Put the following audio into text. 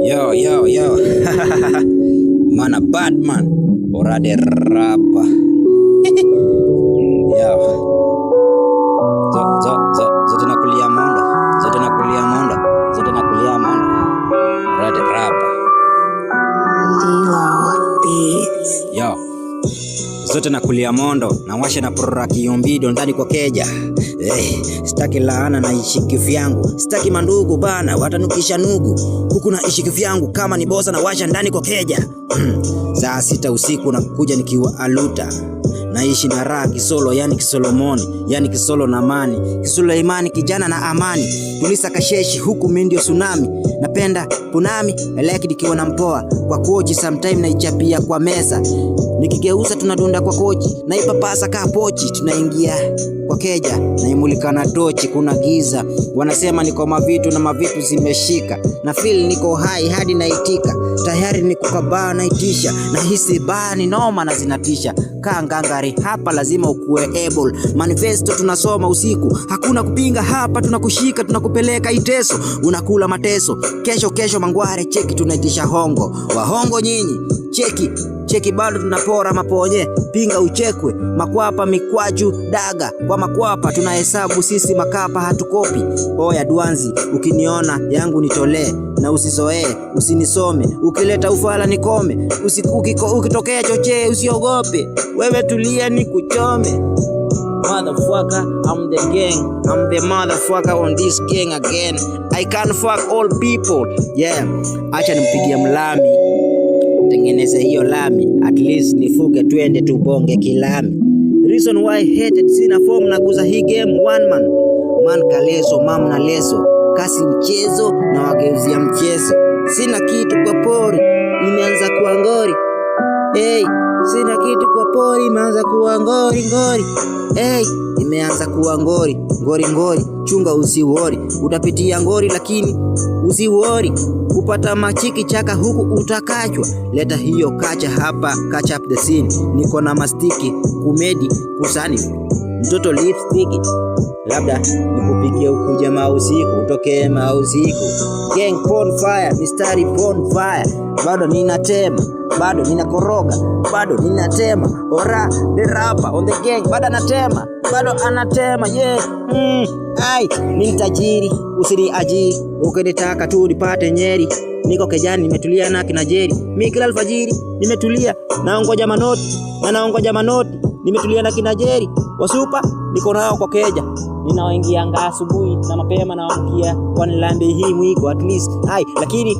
Yo, yo, yo. Man a bad man. Orade rapper. Yo. Zote nakulia mondo. Zote nakulia mondo. Orade rapper. Yo. Zote nakulia mondo. Na washa na porora kiyombido ndani kwa keja. Sitaki laana na ishikifu yangu. Sitaki mandugu bana watanukisha nugu. Huku na ishikifu yangu kama ni bosa na washa ndani kwa keja. Saa 6 usiku na kuja nikiwa aluta. Naishi na raha kisolo, yani kisolomoni, yani kisolo na amani, kisolo imani, kijana na amani. Tulisa kasheshi huku mindio tsunami. Napenda punami, eleki nikiwa na mpoa. Kwa kochi sometime na ichapia kwa meza. Nikigeuza tunadunda kwa kochi, na ipapasa kaa pochi. Tunaingia kwa keja, na imulika na tochi, kuna giza. Wanasema niko mavitu na mavitu zimeshika. Na feel niko high hadi naitika. Tayari niko kabaa naitisha. Na hisi baa ni noma na zinatisha. Kaa ngangari hapa lazima ukue able. Manifesto tunasoma usiku. Hakuna kupinga hapa, tunakushika, tunakupeleka iteso. Unakula mateso, kesho mangware cheki tunaitisha hongo. Wahongo nyinyi, cheki bado tunapora maponye. Pinga uchekwe, makwapa mikwaju daga. Kwa makwapa tunahesabu sisi makapa hatukopi. Oya duanzi, ukiniona yangu nitolee. Na usizoee, usinisome. Ukileta ufala nikome. Ukitokea chochee usiogope. Wewe tulia ni kuchome. Motherfucker, I'm the gang. I'm the motherfucker on this gang again. I can't fuck all people. Yeah, acha nimpigie mlami. Tengeneze hiyo lami. At least nifuge twende tubonge kilami. Reason why hated sina form na kuza hii game one man. Man kaleso, mam na leso. Kasi mchezo na wageuzia mchezo. Sina kitu kwa pori, imeanza kuwa ngori. Sina kitu kwa pori, imeanza kuwa ngori. Imeanza kuwa ngori. Chunga usiwori. Utapitia ngori lakini usiwori. Kupata machiki chaka huku utakachwa. Leta hiyo kacha hapa, catch up the scene. Niko na mastiki, kumedi, kusani. Mtoto lipstick. Labda nikupikie ukuje mausiku, utokee mausiku. Gang bonfire, mistari bonfire. Bado ninatema, bado ninakoroga, bado ninatema. Ora the rapper on the gang, bado anatema, yeah. Ni tajiri, usiri ajiri. Ukinitaka tu nipate nyeri. Niko kejani nimetulia na kina Jerry. Mimi kila alfajiri nimetulia, naongoja manoti. Nimetulia na kina Jerry. Wasupa niko nao kwa keja. Ninaoingia anga asubuhi na mapema nawaamkia wanilambe hii mwiko at least. Lakini